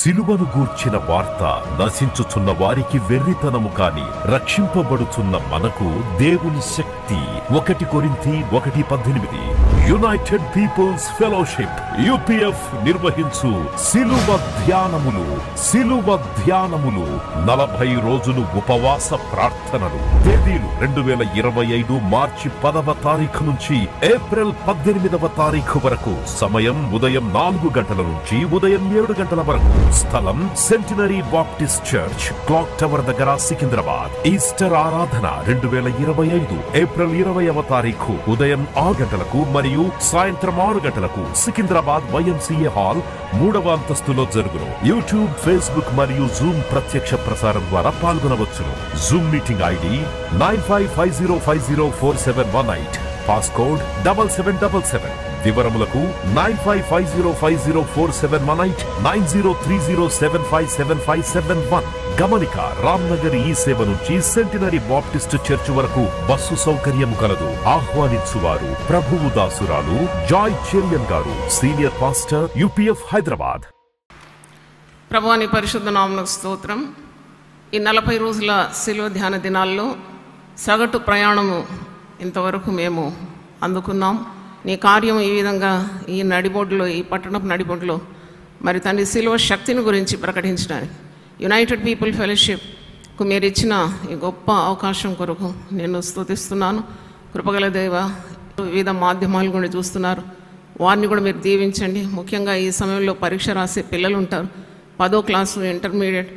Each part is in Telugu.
సిలువను గూర్చిన వార్త నశించుచున్న వారికి వెర్రితనము కాని రక్షింపబడుచున్న మనకు దేవుని శక్తి. 1 కొరింథీ 1:18. యునైటెడ్ పీపుల్స్ ఫెలోషిప్ UPF నిర్వహించు సిలువ ధ్యానములు 40 రోజులు ఉపవాస ప్రార్థనలు. తేదీలు 2025 మార్చి 10వ తారీఖు నుంచి ఏప్రిల్ 18వ తారీఖు వరకు. సమయం ఉదయం 4 గంటల నుంచి ఉదయం 7 గంటల వరకు. స్థలం centenary Baptist church, clock tower దగ్గర, సికింద్రాబాద్. ఈస్టర్ ఆరాధన 2025 ఏప్రిల్ 20వ తారీఖు ఉదయం 6 గంటలకు మరియు సాయంత్రం 6 గంటలకు సికింద్రాబాద్ YMCA హాల్ 3వ అంతస్తులో జరుగును. యూట్యూబ్, ఫేస్బుక్ మరియు జూమ్ ప్రత్యక్ష ప్రసారం ద్వారా పాల్గొనవచ్చును. Zoom meeting ID 9550504718. పాస్కోడ్ 7777. వివరములకు 9550504718 9030757571. గమనిక, రామ్నగర్ ఈ సేవ నుంచి సెంటినరీ బాప్టిస్ట్ చర్చ్ వరకు బస్సు సౌకర్యం కలదు. ఆహ్వానించువారు ప్రభువు దాసురాలు జాయ్ చెరియన్ గారు, సీనియర్ పాస్టర్, UPF హైదరాబాద్. ప్రభువాని పరిశుద్ధ నామమునకు స్తోత్రం. ఈ 40 రోజుల శిలువ ధ్యాన దినాల్లో సగటు ప్రయాణము ఇంతవరకు మేము అందుకున్నాం. నీ కార్యం ఈ విధంగా ఈ నడిబొడ్లో, ఈ పట్టణపు నడిబొడ్లో మరి తండ్రి శిలువ శక్తిని గురించి ప్రకటించడానికి యునైటెడ్ పీపుల్ ఫెలోషిప్కు మీరు ఇచ్చిన ఈ గొప్ప అవకాశం కొరకు నేను స్తుతిస్తున్నాను. కృపగల దేవ, వివిధ మాధ్యమాలు కూడా చూస్తున్నారు, వారిని కూడా మీరు దీవించండి. ముఖ్యంగా ఈ సమయంలో పరీక్ష రాసే పిల్లలు ఉంటారు, 10వ క్లాసు, ఇంటర్మీడియట్,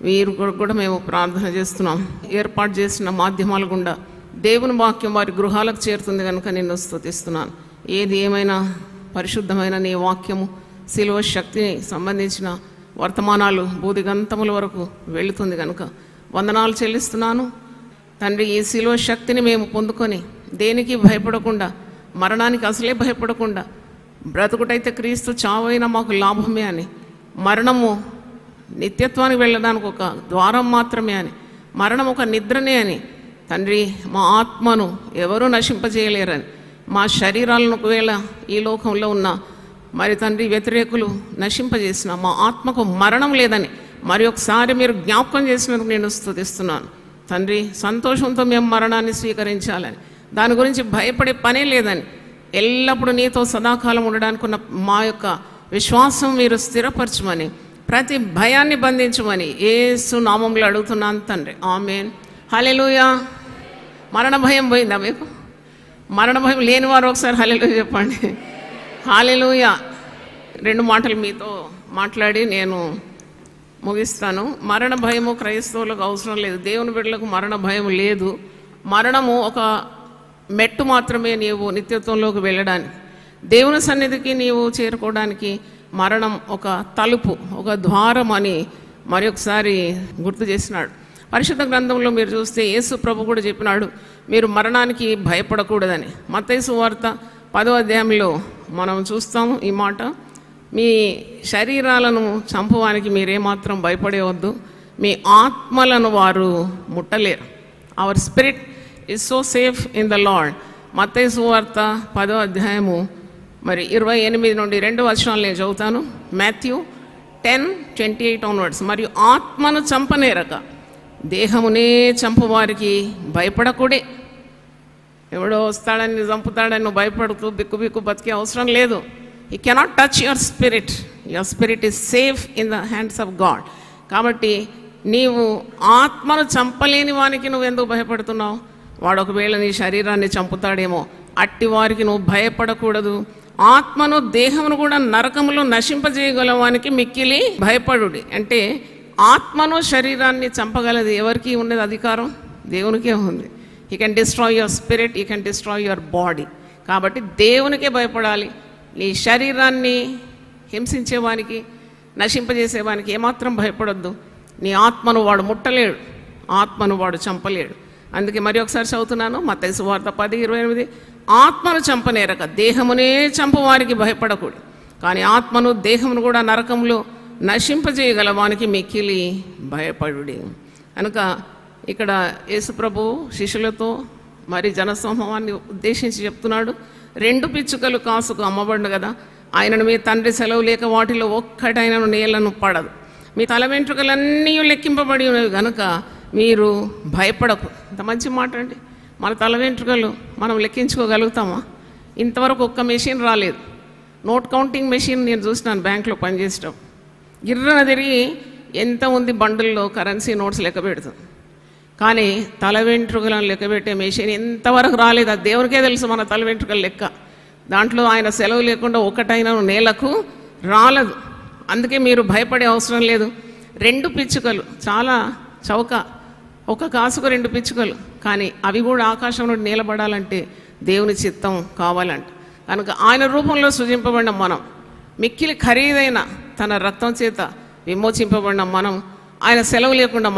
వీరు కూడా మేము ప్రార్థన చేస్తున్నాం. ఏర్పాటు చేసిన మాధ్యమాల గుండా దేవుని వాక్యం వారి గృహాలకు చేరుతుంది కనుక నిన్ను స్తుతిస్తున్నాను. ఏది ఏమైనా పరిశుద్ధమైన నీ వాక్యము, శిలువ శక్తిని సంబంధించిన వర్తమానాలు బూదిగంతముల వరకు వెళుతుంది కనుక వందనాలు చెల్లిస్తున్నాను తండ్రి. ఈ శిలువ శక్తిని మేము పొందుకొని దేనికి భయపడకుండా, మరణానికి అసలే భయపడకుండా, బ్రతుకుటైతే క్రీస్తు, చావైనా మాకు లాభమే అని, మరణము నిత్యత్వానికి వెళ్ళడానికి ఒక ద్వారం మాత్రమే అని, మరణం ఒక నిద్రనే అని తండ్రి, మా ఆత్మను ఎవరూ నశింపజేయలేరని, మా శరీరాలను ఒకవేళ ఈ లోకంలో ఉన్న మరి తండ్రి వ్యతిరేకులు నశింపజేసిన మా ఆత్మకు మరణం లేదని మరి ఒకసారి మీరు జ్ఞాపకం చేసినందుకు నేను స్తుతిస్తున్నాను తండ్రి. సంతోషంతో మేము మరణాన్ని స్వీకరించాలని, దాని గురించి భయపడే పనే లేదని, ఎల్లప్పుడూ నీతో సదాకాలం ఉండడానికి ఉన్న మా యొక్క విశ్వాసం మీరు స్థిరపరచమని, ప్రతి భయాన్ని బంధించమని యేసు నామములో అడుగుతున్నాను తండ్రి. ఆమేన్. హల్లెలూయా. మరణ భయం పోయిందా మీకు? మరణ భయం లేని వారు ఒకసారి హల్లెలూయా చెప్పండి. హల్లెలూయా. 2 మాటలు మీతో మాట్లాడి నేను ముగిస్తాను. మరణ భయము క్రైస్తవులకు అవసరం లేదు, దేవుని బిడ్డలకు మరణ భయం లేదు. మరణము ఒక మెట్టు మాత్రమే నీవు నిత్యత్వంలోకి వెళ్ళడానికి, దేవుని సన్నిధికి నీవు చేరుకోవడానికి మరణం ఒక తలుపు, ఒక ద్వారం అని మరి ఒకసారి గుర్తు చేసినాడు. పరిశుద్ధ గ్రంథంలో మీరు చూస్తే యేసు ప్రభు కూడా చెప్పినాడు, మీరు మరణానికి భయపడకూడదని. మత్తయి సువార్త 10వ అధ్యాయంలో మనం చూస్తాము ఈ మాట. మీ శరీరాలను చంపడానికి మీరేమాత్రం భయపడేవద్దు, మీ ఆత్మలను వారు ముట్టలేరు. Our spirit is so safe in the Lord. మత్తయి సువార్త 10వ అధ్యాయము మరి 28 నుండి 2 వచనాలు నేను చదువుతాను. Matthew 10:28 onwards. మరియు ఆత్మను చంపనేరక దేహమునే చంపువారికి భయపడకూడే. ఎవడో వస్తాడని చంపుతాడని నువ్వు భయపడుతూ బిక్కు బతికే అవసరం లేదు. You cannot touch your spirit. Your spirit is safe in the hands of God. కాబట్టి నీవు ఆత్మను చంపలేని వానికి నువ్వు ఎందుకు భయపడుతున్నావు? వాడు ఒకవేళ నీ శరీరాన్ని చంపుతాడేమో, అట్టి వారికి నువ్వు భయపడకూడదు. ఆత్మను దేహమును కూడా నరకములో నశింపజేయగలవానికి మిక్కిలి భయపడుడి. అంటే ఆత్మను శరీరాన్ని చంపగలది ఎవరికి ఉన్నది అధికారం? దేవునికే ఉంది. He can destroy your spirit, he can destroy your body. కాబట్టి దేవునికే భయపడాలి. నీ శరీరాన్ని హింసించేవానికి, నశింపజేసేవానికి ఏమాత్రం భయపడొద్దు. నీ ఆత్మను వాడు ముట్టలేడు, ఆత్మను వాడు చంపలేడు. అందుకే మరి ఒకసారి చదువుతున్నాను, మత్తయి సువార్త 10:28. ఆత్మను చంపనేరక దేహమునే చంపవారికి భయపడకూడదు, కానీ ఆత్మను దేహమును కూడా నరకంలో నశింపజేయగలవానికి మిక్కిలి భయపడుడి. కనుక ఇక్కడ యేసుప్రభు శిష్యులతో మరి జనసమూహాన్ని ఉద్దేశించి చెప్తున్నాడు, 2 పిచ్చుకలు కాసుకు అమ్మబడు కదా, ఆయనను మీ తండ్రి సెలవు లేక వాటిలో ఒక్కటైనను నేలను పడదు. మీ తల వెంట్రుకలన్నీ లెక్కింపబడి ఉన్నవి కనుక మీరు భయపడకు. ఇంత మంచి మాట అండి. మన తల వెంట్రుకలు మనం లెక్కించుకోగలుగుతామా? ఇంతవరకు ఒక్క మెషిన్ రాలేదు. నోట్ కౌంటింగ్ మెషిన్ నేను చూసినాను బ్యాంకులో పనిచేసేటప్పుడు. గిర్రన తిరిగి ఎంత ఉంది బండుల్లో కరెన్సీ నోట్స్ లెక్క పెడుతుంది. కానీ తల వెంట్రుకలను లెక్క పెట్టే మెషిన్ ఎంతవరకు రాలేదు. అది దేవునికే తెలుసు మన తల వెంట్రుకల లెక్క. దాంట్లో ఆయన సెలవు లేకుండా ఒకటైనా నేలకు రాలదు. అందుకే మీరు భయపడే అవసరం లేదు. 2 పిచ్చుకలు చాలా చౌక, ఒక కాసుకు 2 పిచ్చుకలు, కానీ అవి కూడా ఆకాశం నుండి నిలబడాలంటే దేవుని చిత్తం కావాలంట. కనుక ఆయన రూపంలో సృజింపబడిన మనం, మిక్కిలి ఖరీదైన తన రక్తం చేత విమోచింపబడిన మనం ఆయన సెలవు లేకుండా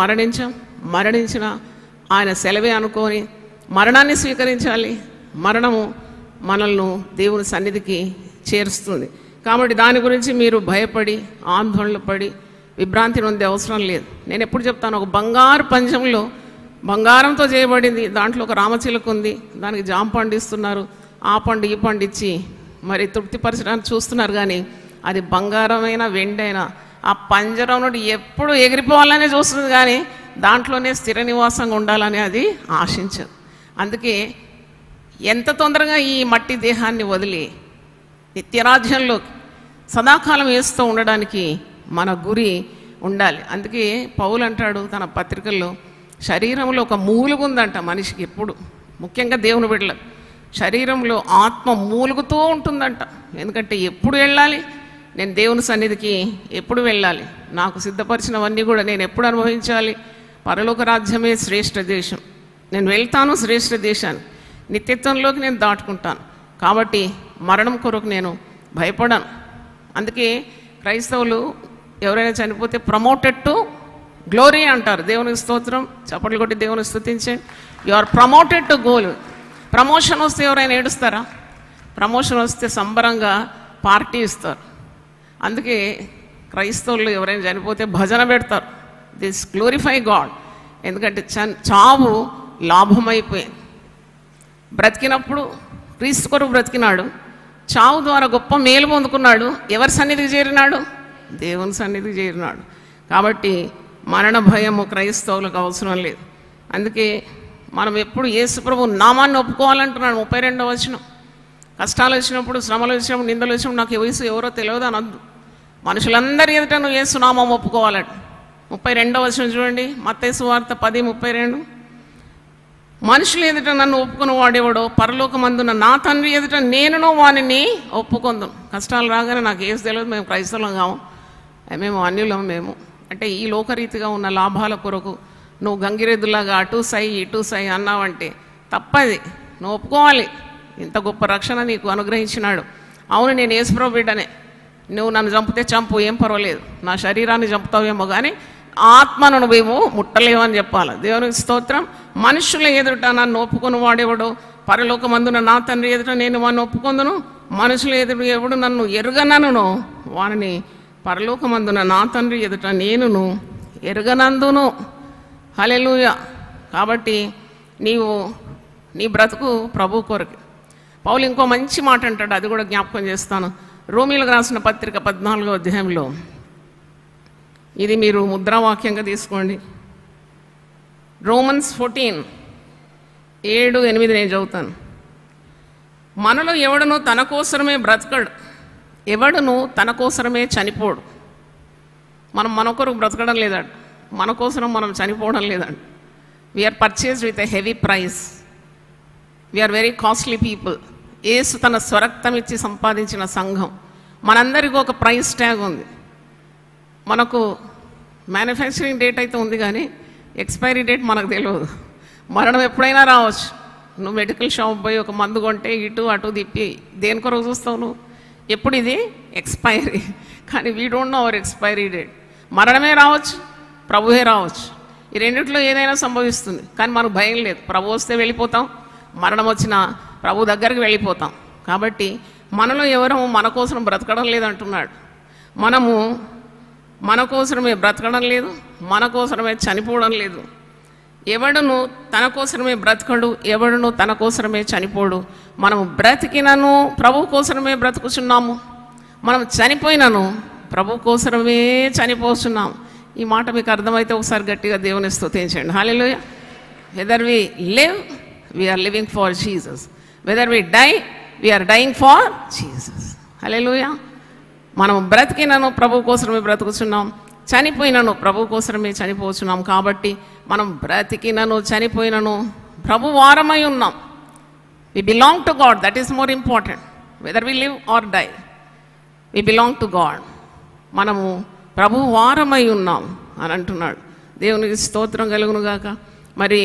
మరణించిన ఆయన సెలవే అనుకొని మరణాన్ని స్వీకరించాలి. మరణము మనల్ని దేవుని సన్నిధికి చేరుస్తుంది. కాబట్టి దాని గురించి మీరు భయపడి ఆందోళన పడి విభ్రాంతి నొందే అవసరం లేదు. నేను ఎప్పుడు చెప్తాను, ఒక బంగారు పంజంలో బంగారంతో చేయబడింది, దాంట్లో ఒక రామచిలుక ఉంది, దానికి జామ పండు ఇస్తున్నారు, ఆ పండు ఈ పండు ఇచ్చి మరి తృప్తిపరచడానికి చూస్తున్నారు. కానీ అది బంగారమైన వెండైనా ఆ పంజరం నుండి ఎప్పుడు ఎగిరిపోవాలనే చూస్తుంది, కానీ దాంట్లోనే స్థిర నివాసంగా ఉండాలని అది ఆశించదు. అందుకే ఎంత తొందరగా ఈ మట్టి దేహాన్ని వదిలి నిత్యరాజ్యంలో సదాకాలం వేస్తూ ఉండడానికి మన గురి ఉండాలి. అందుకే పౌలు అంటాడు తన పత్రికల్లో, శరీరంలో ఒక మూలుగుందంట మనిషికి. ఎప్పుడు ముఖ్యంగా దేవుని బిడ్డలకు శరీరంలో ఆత్మ మూలుగుతూ ఉంటుందంట. ఎందుకంటే ఎప్పుడు వెళ్ళాలి, నేను దేవుని సన్నిధికి ఎప్పుడు వెళ్ళాలి, నాకు సిద్ధపరిచినవన్నీ కూడా నేను ఎప్పుడు అనుభవించాలి, పరలోక రాజ్యమే శ్రేష్ఠ దేశం, నేను వెళ్తాను శ్రేష్ఠ దేశాన్ని, నిత్యత్వంలోకి నేను దాటుకుంటాను. కాబట్టి మరణం కొరకు నేను భయపడను. అందుకే క్రైస్తవులు ఎవరైనా చనిపోతే ప్రమోటెడ్ టు గ్లోరీ అంటారు. దేవునికి స్తోత్రం, చప్పట్లు కొట్టి దేవుని స్తుతించండి. You are promoted to goal. Promotion వస్తే ఎవరైనా ఏడుస్తారా? ప్రమోషన్ వస్తే సంబరంగా పార్టీ ఇస్తారు. అందుకే క్రైస్తవులు ఎవరైనా చనిపోతే భజన పెడతారు, దిస్ గ్లోరిఫై గాడ్. ఎందుకంటే చావు లాభమైపోయింది. బ్రతికినప్పుడు క్రీస్తు కొరకు బ్రతికినాడు, చావు ద్వారా గొప్ప మేలు పొందుకున్నాడు. ఎవరి సన్నిధికి చేరినాడు? దేవుని సన్నిధికి చేరినాడు. కాబట్టి మరణ భయము క్రైస్తవులకు అవసరం లేదు. అందుకే మనం ఎప్పుడు యేసుప్రభు నామాన్ని ఒప్పుకోవాలంటున్నాడు. 32వ వచనం, కష్టాలు వచ్చినప్పుడు, శ్రమలు వచ్చినప్పుడు, నిందలు వచ్చినప్పుడు నాకు వయసు ఎవరో తెలియదు అనొద్దు, మనుషులందరి ఎదుట నువ్వు యేసు నామం ఒప్పుకోవాలట. 32వ వచనం చూడండి, మత్తయి సువార్త 10:32. మనుషులు ఎదుట నన్ను ఒప్పుకుని వాడేవాడో పరలోకమందున నా తండ్రి ఎదుట నేనును వానిని ఒప్పుకొందును. కష్టాలు రాగానే నాకు ఏసు తెలియదు, మేము క్రైస్తవులం కాము, మేము అన్యులం, మేము అంటే ఈ లోకరీతిగా ఉన్న లాభాల కొరకు నువ్వు గంగిరెద్దులాగా అటు సై ఇటు సై అన్నావంటే తప్పది. నువ్వు ఒప్పుకోవాలి, ఇంత గొప్ప రక్షణ నీకు అనుగ్రహించినాడు. అవును, నేను యేసుప్రభు బిడ్డనే, నువ్వు నన్ను చంపితే చంపు, ఏం పర్వాలేదు, నా శరీరాన్ని చంపుతావేమో కానీ ఆత్మను నువ్వేమో ముట్టలేవు అని చెప్పాలి. దేవునికి స్తోత్రం. మనుషుల ఎదుట నన్ను ఒప్పుకొని వాడేవాడు పరలోకమందున నా తండ్రి ఎదుట నేను వాడిని ఒప్పుకొందును, మనుషుల ఎదుట ఎవడు నన్ను ఎరుగనను వాడిని పరలోకమందున నా తండ్రి ఎదుట నేనును ఎరుగనందును. హల్లెలూయా. కాబట్టి నీ బ్రతుకు ప్రభు కొరకు. పౌలు ఇంకో మంచి మాట అంటాడు, అది కూడా జ్ఞాపకం చేస్తాను. రోమీలకు రాసిన పత్రిక 14వ అధ్యాయంలో, ఇది మీరు ముద్రావాక్యంగా తీసుకోండి. రోమన్స్ 14:7-8 నేను చదువుతాను. మనలో ఎవడను తన కోసమే బ్రతకడు, ఎవడను తన కోసమే చనిపోడు. మనం మన కొరకు బ్రతకడం లేదండి, మన కోసం మనం చనిపోవడం లేదండి. We're purchased with a heavy price, we're very costly people. యేసు తన స్వరక్తం ఇచ్చి సంపాదించిన సంఘం. మనందరికీ ఒక ప్రైస్ ట్యాగ్ ఉంది. మనకు మ్యానుఫ్యాక్చరింగ్ డేట్ అయితే ఉంది, కానీ ఎక్స్పైరీ డేట్ మనకు తెలియదు. మరణం ఎప్పుడైనా రావచ్చు. నువ్వు మెడికల్ షాప్ పోయి ఒక మందు కొంటే ఇటు అటు తిప్పి దేని కొరకు చూస్తావు నువ్వు? ఎప్పుడు ఇది ఎక్స్పైరీ, కానీ we don't know our expiry date. మరణమే రావచ్చు, ప్రభువే రావచ్చు. ఈ రెండిట్లో ఏదైనా సంభవిస్తుంది, కానీ మనకు భయం లేదు. ప్రభు వస్తే వెళ్ళిపోతాం, మరణం వచ్చినా ప్రభు దగ్గరికి వెళ్ళిపోతాం. కాబట్టి మనలో ఎవరు మన కోసం బ్రతకడం లేదంటున్నాడు. మనము మన కోసమే బ్రతకడం లేదు, మన కోసమే చనిపోవడం లేదు. ఎవడును తన కోసమే బ్రతకడు, ఎవడును తన కోసమే చనిపోడు. మనము బ్రతికినను ప్రభు కోసమే బ్రతుకుచున్నాము, మనం చనిపోయినను ప్రభు కోసమే చనిపోతున్నాము. ఈ మాట మీకు అర్థమైతే ఒకసారి గట్టిగా దేవుని స్తుతించండి. Hallelujah. Whether we live, we're living for Jesus. Whether we die, we're dying for Jesus. Hallelujah. మనం బ్రతికినను ప్రభు కోసమే బ్రతుకుతున్నాం, చనిపోయినను ప్రభు కోసమే చనిపోతున్నాం. కాబట్టి మనం బ్రతికినను చనిపోయినను ప్రభు వారమై ఉన్నాం. We belong to God. That is more important. Whether we live or die, we belong to God. మనము ప్రభు వారమై ఉన్నాం అని అంటున్నాడు. దేవునికి స్తోత్రం కలుగును గాక. మరి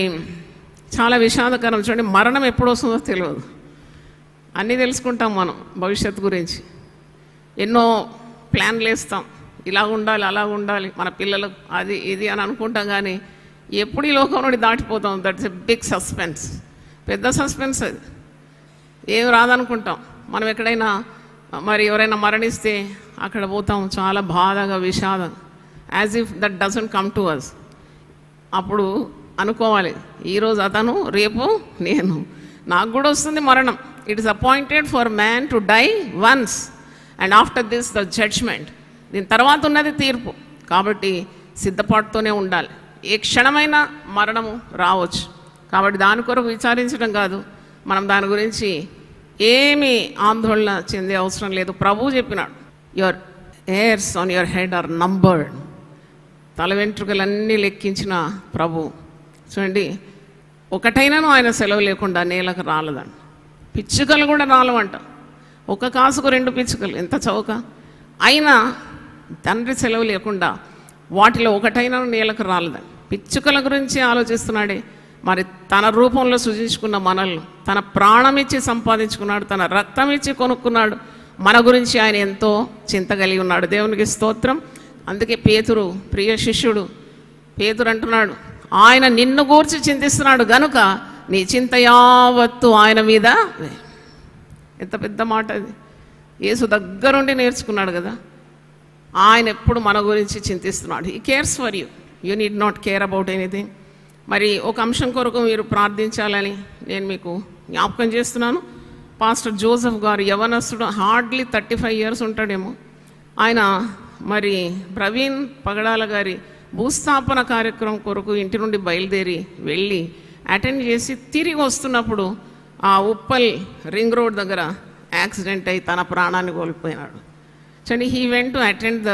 చాలా విషాదకరం. చూడండి, మరణం ఎప్పుడు వస్తుందో తెలియదు. అన్నీ తెలుసుకుంటాం మనం భవిష్యత్తు గురించి, ఎన్నో ప్లాన్లు వేస్తాం, ఇలా ఉండాలి అలా ఉండాలి మన పిల్లలకు అది ఇది అని అనుకుంటాం. కానీ ఎప్పుడు ఈ లోకం నుండి దాటిపోతాం. దట్స్ ఎ బిగ్ సస్పెన్స్, పెద్ద సస్పెన్స్. అది ఏం రాదనుకుంటాం. మనం ఎక్కడైనా మరి ఎవరైనా మరణిస్తే అక్కడ పోతాం చాలా బాధగా విషాదం, as if that doesn't come to us. అప్పుడు అనుకోవాలి, ఈరోజు అతను రేపు నేను, నాకు కూడా వస్తుంది మరణం. It is appointed for man to die once and after this the judgement. దీని తర్వాత ఉన్నది తీర్పు. కాబట్టి సిద్ధపాటుతోనే ఉండాలి. ఏ క్షణమైనా మరణము రావచ్చు. కాబట్టి దాని కొరకు విచారించడం కాదు, మనం దాని గురించి ఏమీ ఆందోళన చెందే అవసరం లేదు. ప్రభువు చెప్పినాడు, your hairs on your head are numbered. తల వెంట్రుకలన్నీ లెక్కించిన ప్రభు. చూడండి, ఒకటైనాను ఆయన సెలవు లేకుండా నేలకు రాలదంట. పిచ్చుకలు కూడా రాలవంట. ఒక కాసుకు 2 పిచ్చుకలు, ఎంత చౌక. అయినా తండ్రి సెలవు లేకుండా వాటిలో ఒకటైనా నేలకు రాలదంట. పిచ్చుకల గురించి ఆలోచిస్తున్నాడే. మరి తన రూపంలో సృజించుకున్న మనల్ని తన ప్రాణం ఇచ్చి సంపాదించుకున్నాడు, తన రక్తం ఇచ్చి కొనుక్కున్నాడు. మన గురించి ఆయన ఎంతో చింత కలిగి ఉన్నాడు. దేవునికి స్తోత్రం. అందుకే పేతురు, ప్రియ శిష్యుడు పేతురు అంటున్నాడు, ఆయన నిన్ను గూర్చి చింతిస్తున్నాడు గనుక నీ చింత యావత్తు ఆయన మీద. ఎంత పెద్ద మాట అది. యేసు దగ్గరుండి నేర్చుకున్నాడు కదా. ఆయన ఎప్పుడు మన గురించి చింతిస్తున్నాడు. He cares for you. You need not care about anything. మరి ఒక అంశం కొరకు మీరు ప్రార్థించాలని నేను మీకు జ్ఞాపకం చేస్తున్నాను. పాస్టర్ జోసెఫ్ గారు యవనస్తుడు, హార్డ్లీ 35 years ఉంటాడేమో. ఆయన మరి ప్రవీణ్ పగడాల గారి భూస్థాపన కార్యక్రమం కొరకు ఇంటి నుండి బయలుదేరి వెళ్ళి అటెండ్ చేసి తిరిగి వస్తున్నప్పుడు ఆ ఉప్పల్ రింగ్ రోడ్ దగ్గర యాక్సిడెంట్ అయి తన ప్రాణాన్ని కోల్పోయినాడు. చూడండి, he went to attend the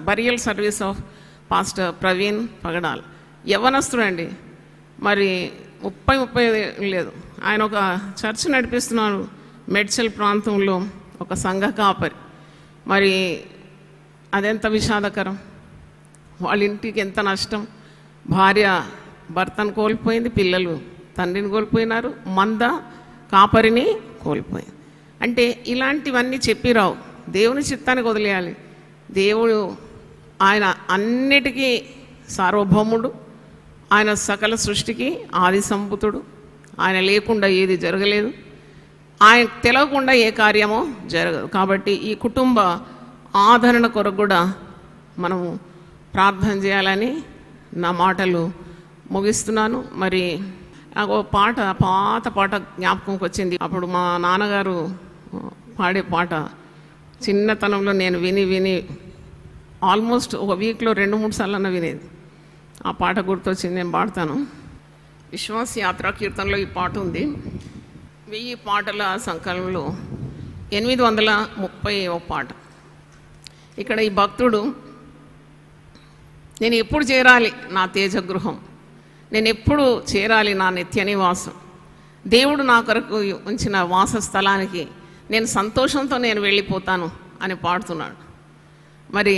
burial service of pastor Praveen Pagadal. యవనస్తుడండి, మరి 30 లేదు. ఆయన ఒక చర్చ్ నడిపిస్తున్నారు మెడ్చల్ ప్రాంతంలో, ఒక సంఘ కాపరి. మరి అదెంత విషాదకరం. వాళ్ళ ఇంటికి ఎంత నష్టం. భార్య భర్తను కోల్పోయింది, పిల్లలు తండ్రిని కోల్పోయినారు, మంద కాపరిని కోల్పోయింది. అంటే ఇలాంటివన్నీ చెప్పిరావు. దేవుని చిత్తానికి వదిలేయాలి. దేవుడు ఆయన అన్నిటికీ సార్వభౌముడు. ఆయన సకల సృష్టికి ఆది సంభూతుడు. ఆయన లేకుండా ఏది జరగలేదు. ఆయన తెలియకుండా ఏ కార్యమో జరగదు. కాబట్టి ఈ కుటుంబ ఆదరణ కొరకు కూడా మనము ప్రార్థన చేయాలని నా మాటలు ముగిస్తున్నాను. మరి నాకు పాత పాట జ్ఞాపకంకి వచ్చింది. అప్పుడు మా నాన్నగారు పాడే పాట చిన్నతనంలో నేను విని ఆల్మోస్ట్ ఒక వీక్లో 2-3 సార్లు వినేది. ఆ పాట గుర్తొచ్చింది, నేను పాడతాను. విశ్వాస యాత్రా కీర్తనలో ఈ పాట ఉంది. 1000 పాటల సంకలనంలో 830వ పాట. ఇక్కడ ఈ భక్తుడు, నేను ఎప్పుడు చేరాలి నా తేజగృహం, నేను ఎప్పుడు చేరాలి నా నిత్య నివాసం, దేవుడు నా కొరకు ఉంచిన వాసస్థలానికి నేను సంతోషంతో నేను వెళ్ళిపోతాను అని పాడుతున్నాడు. మరి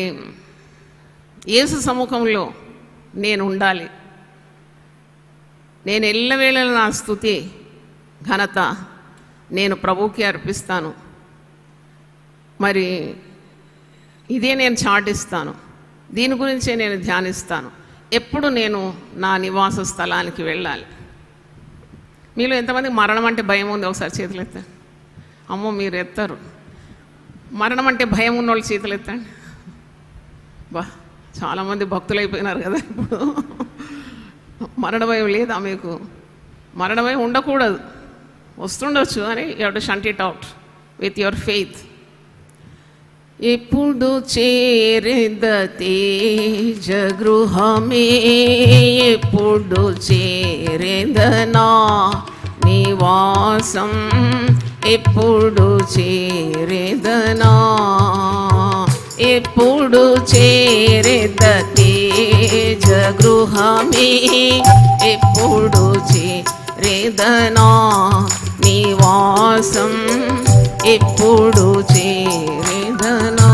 యేసు సముఖంలో నేను ఉండాలి. నేను ఎల్లవేళలా నా స్తుతి ఘనత నేను ప్రభువుకి అర్పిస్తాను. మరి ఇదే నేను చాటిస్తాను, దీని గురించే నేను ధ్యానిస్తాను. ఎప్పుడు నేను నా నివాస స్థలానికి వెళ్ళాలి. మీలో ఎంతమంది మరణం అంటే భయం ఉంది? ఒకసారి చేతులు ఎత్తండి. అమ్మో, మీరు ఎత్తారు. మరణం అంటే భయం ఉన్న వాళ్ళు చేతులు ఎత్తండి. బా, చాలామంది భక్తులు అయిపోయినారు కదా ఇప్పుడు. మరణ భయం లేదా మీకు? మరణ భయం ఉండకూడదు, వస్తుండొచ్చు అని you have to shunt it out with your faith. ఎప్పుడు చేరేద తేజ గృహమే, ఎప్పుడు చేరేదనా నివాసం, ఎప్పుడు చేరేదనా, ఎప్పుడు చేరేద తేజ గృహమే, ఎప్పుడు చేరేదనా నివాసం, ఎప్పుడు చేరేదనా.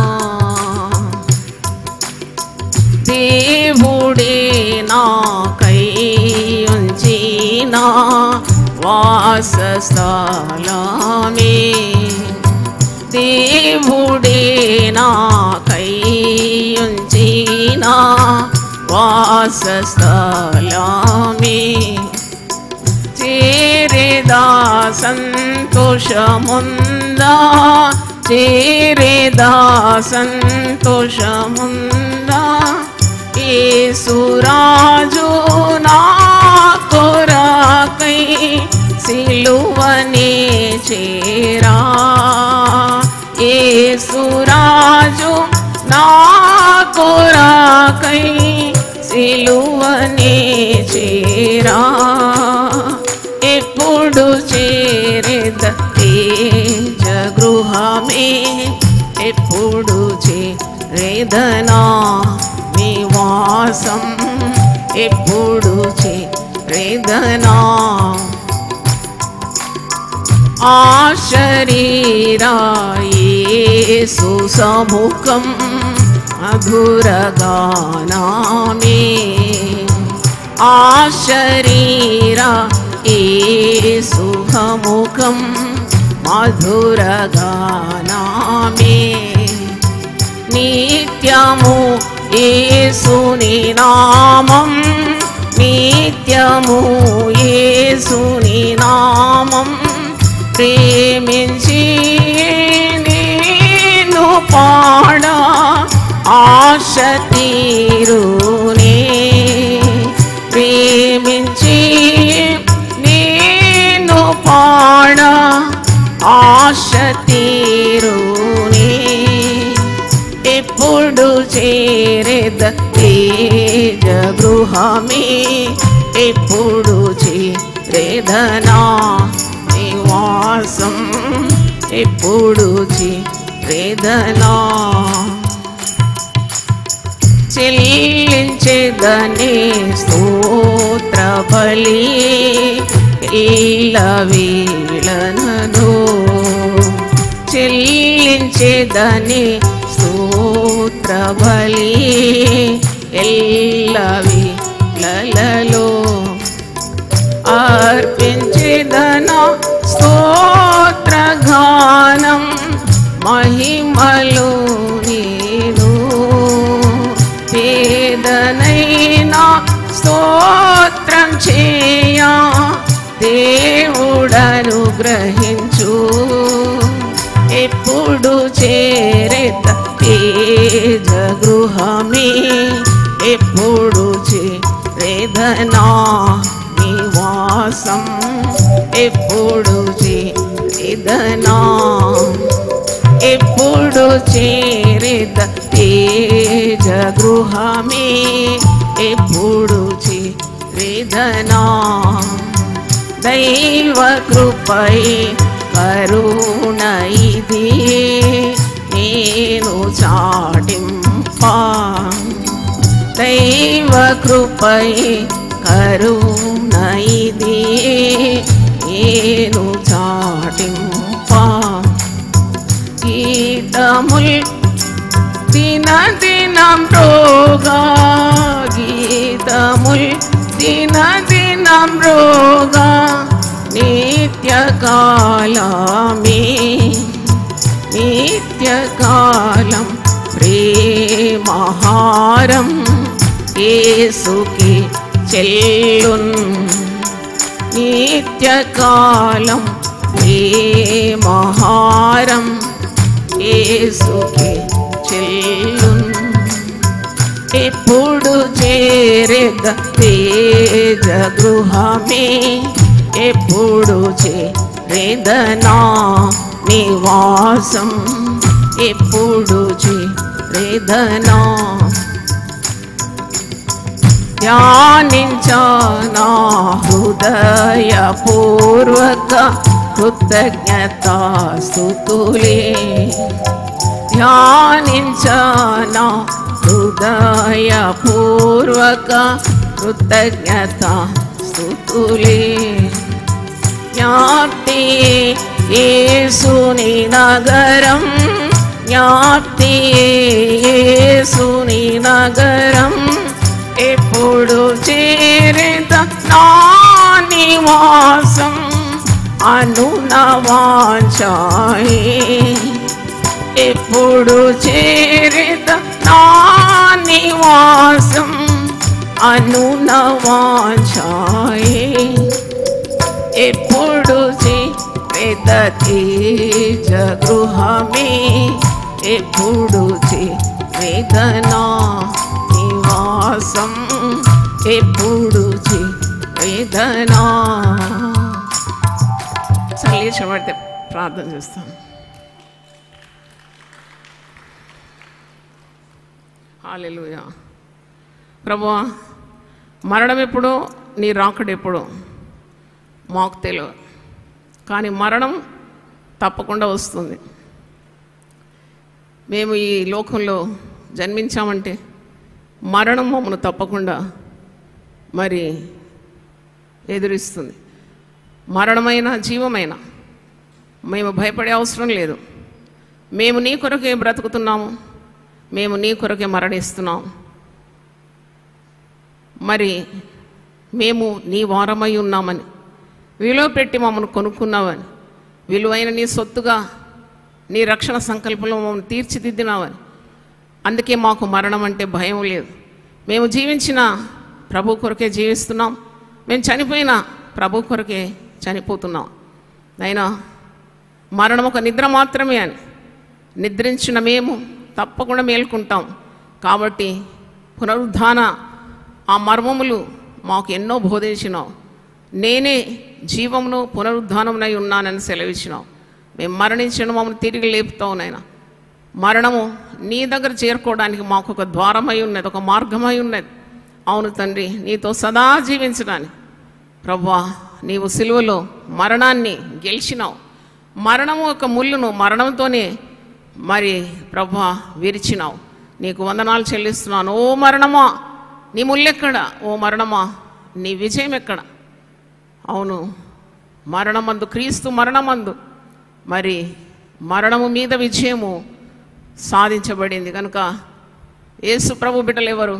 దేవుడే నాకై ఉంచిన వాసస్థలమే, దేవుడే నాకై ఉంచిన వాసస్థలమే, చేరేదా సంతోషముందా, చేరేదా సంతోషముందా, యేసురాజు నా కొరకై సిలువనే చేరా, యేసురాజు నా కొరకై సిలువనే చేరా, ఎప్పుడు చేరేద తేజ గృహమే, ఎప్పుడు చేరేదనా నివాసం, ఎప్పుడు చేరేదనా. ఆ శరీరా యేసు సముఖం మధురగానామే, ఆ శరీరా యేసు సముఖం మధురగానామే, నిత్యము యేసుని నామం, నిత్యము యేసుని నామం, ప్రేమించి నేను పాడా ఆశ తీరునే, ప్రేమించి నేను పాడా ఆశ తీరునే, ఎప్పుడు చేరేద తేజ గృహమే, ఎప్పుడు చేరేదనా నివాసం, ఎప్పుడు చేరేదనా. చెల్లించేదనే స్తోత్ర బలి ఎల్లవేళనను, చెల్లించేదనే స్తోత్ర బలి ఎల్లవేళలలో, అర్పించేదనా స్తోత్ర గానం మహిమలో నేను, పేదనైనా స్తోత్రం చేయా దేవుడను గ్రహించు, ఎప్పుడు చేరేద తేజ గృహమే, ఎప్పుడు చేరేదనా నివాసం, ఎప్పుడు చేరేదనా, ఎప్పుడు చేరేద తేజ గృహమే, ఎప్పుడు చేరేదనా. దైవ కృపై కరుణ ఇది నేను చాటింపా, దైవ కృపై కరుణ ఇది నేను చాటింపా. గీతముల్ దిన దినం రోగా, గీతముల్ దిన దినం రోగా, నిత్యకాలమే నిత్యకాలం ప్రేమహారం యేసుకి చెల్లున్, నిత్యకాలం ప్రేమహారం యేసుకి చెల్లున్, ఎప్పుడు చేరేద తేజ గృహమే, ఎప్పుడు చేరేదనా నివాసం, ఎప్పుడు చేరేదనా ధ్యానించనా హృదయపూర్వక కృతజ్ఞతాస్తుతులే ధ్యానించనా హృదయపూర్వక కృతజ్ఞతాస్తుతులే జ్ఞాప్తి యేసుని నగరం జ్ఞాప్తి యేసుని నగరం ఎప్పుడు చేరేద నా నివాసం అనునవాంఛాయే ఎప్పుడు చేరేద నా నివాసం అనునవాంఛాయే ఎప్పుడు చేరేద తేజ గృహమే ఎప్పుడు చేరేదనా నివాసం ఎప్పుడు చేరేదనా చల్లించబడితే ప్రార్థన చేస్తాం. హల్లెలూయా. ప్రభువా, మరణం ఎప్పుడో నీ రాకడ ఎప్పుడో మాకు తెలియదు, కానీ మరణం తప్పకుండా వస్తుంది. మేము ఈ లోకంలో జన్మించామంటే మరణం మమ్మల్ని తప్పకుండా మరి ఎదురిస్తుంది. మరణమైన జీవమైన మేము భయపడే అవసరం లేదు. మేము నీ కొరకే బ్రతుకుతున్నాము, మేము నీ కొరకే మరణిస్తున్నాము. మరి మేము నీ వారమై ఉన్నామని, విలువ పెట్టి మమ్మల్ని కొనుక్కున్నామని, విలువైన నీ సొత్తుగా నీ రక్షణ సంకల్పంలో మమ్మల్ని తీర్చిదిద్దినావని, అందుకే మాకు మరణం అంటే భయం లేదు. మేము జీవించిన ప్రభు కొరకే జీవిస్తున్నాం, మేము చనిపోయిన ప్రభు కొరకే చనిపోతున్నాం. అయినా మరణం ఒక నిద్ర మాత్రమే అని నిద్రించిన మేము తప్పకుండా మేల్కుంటాం. కాబట్టి పునరుద్ధాన ఆ మర్మములు మాకు ఎన్నో బోధించినావు. నేనే జీవమును పునరుద్ధానమునై ఉన్నానని సెలవిచ్చినావు. మేము మరణించిన మమ్మల్ని తిరిగి లేపుతావు నాయన. మరణము నీ దగ్గర చేరుకోవడానికి మాకు ఒక ద్వారమై ఉన్నది, ఒక మార్గమై ఉన్నది. అవును తండ్రి, నీతో సదా జీవించడానికి ప్రభువా నీవు సిలువలో మరణాన్ని గెలిచినావు. మరణము ఒక ముళ్ళును మరణంతోనే మరి ప్రభువా విరిచినావు. నీకు వందనాలు చెల్లిస్తున్నాను. ఓ మరణమా నీ ముళ్ళెక్కడ, ఓ మరణమా నీ విజయం ఎక్కడ? అవును, మరణమందు క్రీస్తు మరణమందు మరి మరణము మీద విజయము సాధించబడింది కనుక యేసు ప్రభు బిడ్డలు ఎవరు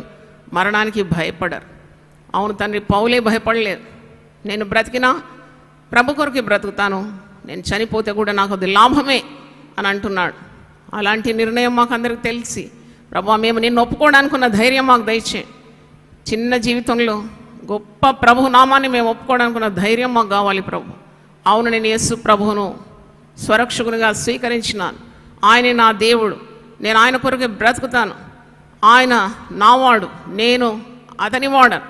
మరణానికి భయపడరు. అవును తండ్రి, పౌలే భయపడలేదు. నేను బ్రతికినా ప్రభు కొరకే బ్రతుకుతాను, నేను చనిపోతే కూడా నాకు అది లాభమే అని అంటున్నాడు. అలాంటి నిర్ణయం మాకు అందరికి తెలిసి ప్రభు మేము నిన్ను ఒప్పుకోవడానికి ఉన్న ధైర్యం మాకు దయచేయండి. చిన్న జీవితంలో గొప్ప ప్రభు నామాన్ని మేము ఒప్పుకోవడానికి ఉన్న ధైర్యం మాకు కావాలి ప్రభు. అవును, నేను యేసు ప్రభువును స్వరక్షకునిగా స్వీకరించినాను. ఆయనే నా దేవుడు, నేను ఆయన కొరకే బ్రతుకుతాను. ఆయన నావాడు, నేను అతని వాడను.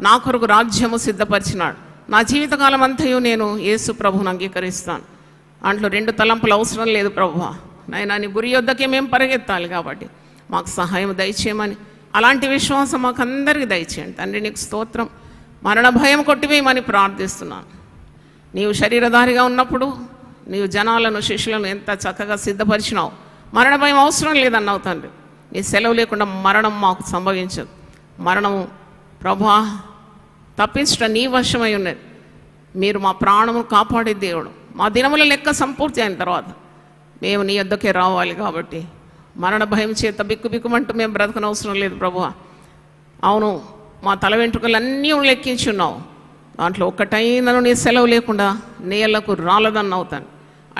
నా కొరకు రాజ్యము సిద్ధపరిచినాడు. నా జీవితకాలం అంతయు నేను యేసు ప్రభువును అంగీకరిస్తాను. దాంట్లో రెండు తలంపులు అవసరం లేదు ప్రభువా. నాయనా నీ గురి యొద్దకే మేము పరిగెత్తాలి కాబట్టి మాకు సహాయం దయచేయమని, అలాంటి విశ్వాసం మాకు అందరికీ దయచేయండి తండ్రి. నీకు స్తోత్రం. మరణ భయం కొట్టివేయమని ప్రార్థిస్తున్నాను. నీవు శరీరధారిగా ఉన్నప్పుడు నీవు జనాలను శిష్యులను ఎంత చక్కగా సిద్ధపరిచినావు. మరణ భయం అవసరం లేదన్నావు తండ్రి. నీ సెలవు లేకుండా మరణం మాకు సంభవించదు. మరణము ప్రభా తప్పించడం నీ వశమై ఉన్నది. మీరు మా ప్రాణము కాపాడే దేవుడు. మా దినముల లెక్క సంపూర్తి అయిన తర్వాత మేము నీ యొద్దకే రావాలి కాబట్టి మరణ భయం చేత బిక్కుబిక్కుమంటూ మేము బ్రతకనవసరం లేదు ప్రభువా. అవును, మా తల వెంట్రుకలన్నీ లెక్కించున్నావు. దాంట్లో ఒక్కటైనను నీ సెలవు లేకుండా నేలకు రాలదన్నవుతాను.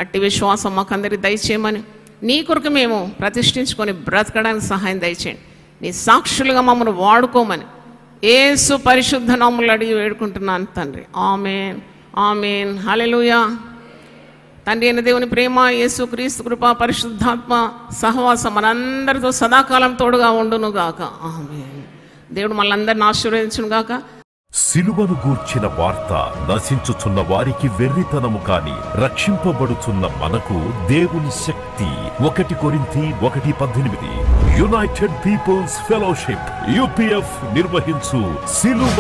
అట్టి విశ్వాసం మాకందరికి దయచేయమని, నీ కొరకు మేము ప్రతిష్ఠించుకొని బ్రతకడానికి సహాయం దయచేయండి. నీ సాక్షులుగా మమ్మల్ని వాడుకోమని యేసు పరిశుద్ధ నామములో అడిగి వేడుకుంటున్నాను తండ్రి. ఆమేన్, ఆమేన్, హల్లెలూయా. తండ్రి అయిన దేవుని ప్రేమ, యేసు క్రీస్తు కృప, పరిశుద్ధాత్మ సహవాసం మనందరితో సదాకాలం తోడుగా ఉండును గాక. ఆమేన్. దేవుడు మనందరిని ఆశీర్వదించును గాక. సిలువను గూర్చిన వార్త నశించుచున్న వారికి వెర్రితనము కాని రక్షింపబడుచున్న మనకు దేవుని శక్తి. 1 కొరింథీ 1:18. యునైటెడ్ పీపుల్స్ ఫెలోషిప్ UPF నిర్వహించు సిలువ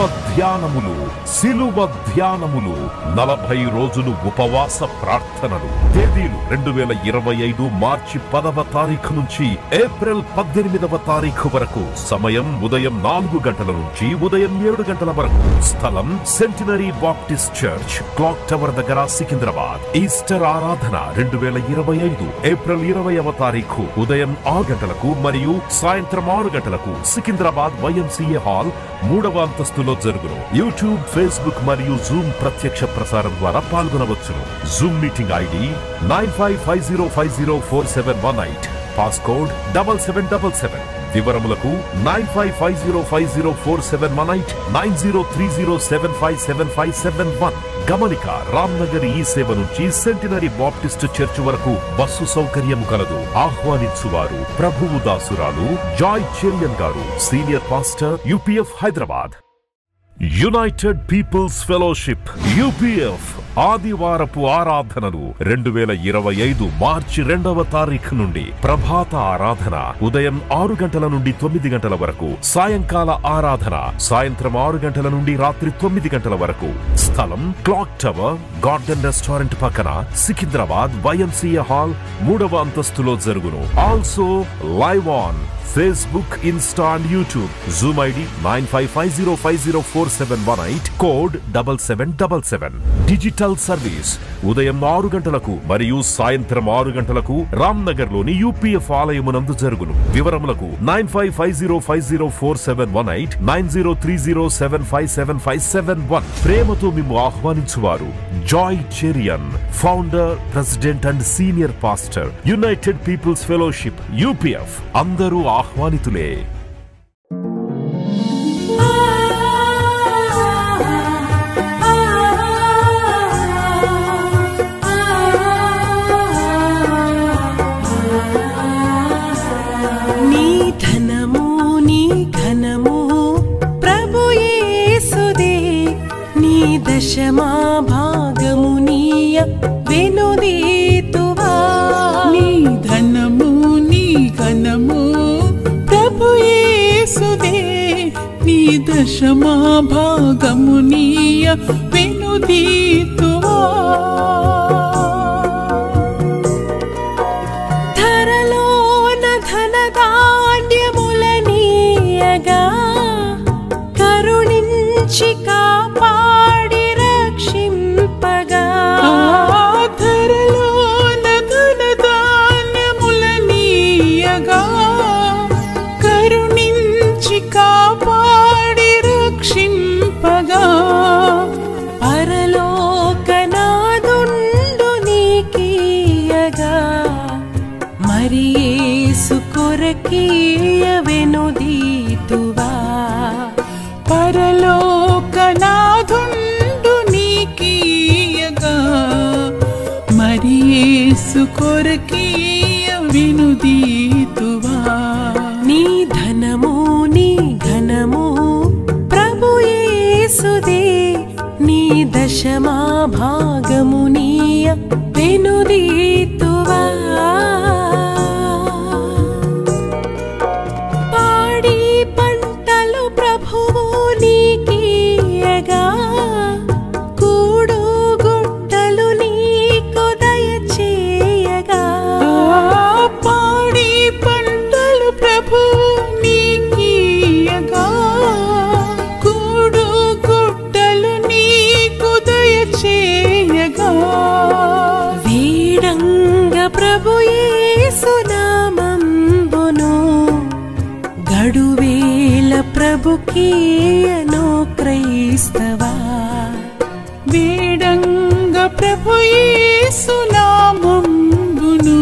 ధ్యానములు 40 రోజులు ఉపవాస ప్రార్థనలు. తేదీలు 2025 మార్చి 10వ తారీఖు నుంచి ఏప్రిల్ 18వ తారీఖు వరకు. సమయం ఉదయం 4 గంటల నుంచి ఉదయం 7 గంటల వరకు. స్థలం centenary Baptist church, clock tower దగ్గర, సికింద్రాబాద్. ఈస్టర్ ఆరాధన 2025 ఏప్రిల్ 20వ తారీఖు ఉదయం 6 గంటలకు మరియు సాయంత్రం 6 గంటలకు సికింద్రాబాద్ YMCA హాల్ 3వ అంతస్తులో జరుగును. యూట్యూబ్, ఫేస్బుక్ మరియు జూమ్ ప్రత్యక్ష ప్రసారం ద్వారా పాల్గొనవచ్చును. Zoom meeting ID 9550504718. పాస్కోడ్ 7777. వివరములకు 9550504718 9030757571. గమనిక, రామ్నగర్ ఈ సేవ నుంచి సెంటినరీ బాప్టిస్ట్ చర్చ్ వరకు బస్సు సౌకర్యము కలదు. ఆహ్వానించువారు ప్రభువు దాసురాలు జాయ్ చెరియన్ గారు, senior pastor, UPF Hyderabad. United peoples fellowship UPF ఆదివారపు ఆరాధనలు 2025 మార్చి 2వ తారీఖు నుండి. ప్రభాత ఆరాధన ఉదయం 6 గంటల నుండి 9 గంటల వరకు. సాయంకాల ఆరాధన సాయంత్రం 6 గంటల నుండి రాత్రి 9 గంటల వరకు. స్థలం క్లాక్ టవర్, గార్డెన్ రెస్టారెంట్ పక్కన, సికింద్రాబాద్ YMCA హాల్ 3వ అంతస్తులో జరుగును. Also live on Facebook, Insta and YouTube. Zoom ID 9550504718. Code 7777. Digital service ఉదయం 6 గంటలకు మరియు సాయంత్రం 6 గంటలకు రామ్నగర్ లోని UPF ఆలయమునందు జరుగును. వివరములకు 9550504718 9030757571. ప్రేమతో మిమ్ము ఆహ్వానించువారు Joy Cherian, founder, president and senior pastor, united peoples fellowship UPF. అందరూ ఆహ్వానితులే. దశమా భాగమునీయ వెనుదీతువా. నీ ధనము నీ ఘనము ప్రభు యేసుదే. నీ దశమా భాగమునీయ వెనుదీతువా. ధరలోన ధనధాన్యములనీయగా కరుణించి కాపాడి రక్షింపగా. ధరలోన ధనధాన్యములనీయగా కరుణించి కాపాడి రక్షింపగా. పరలోకనాదుండు నీకీయగా మరి యేసు కొరకీయ వెనుదీతువా. పరలోకనాథుండు నీకీయగా మరి యేసు కొరకీయ వెనుదీతువా. నీ ధనము నీ ఘనము ప్రభు యేసుదే. నీ దశమా భాగమునీయ వెనుదీతువా. పాడి పంటలు ప్రభువు నీకీయగా కూడు గుట్టలు నీకు దయచేయగా. పాడి పంటలు ప్రభు నీకీయగా కూడు గుట్టలు నీకు దయచేయగా. వీడంగ ప్రభు యేసు నామంబును గడువేల ప్రభుకీయను క్రైస్తవా. వేడంగ ప్రభు యేసు నామంబును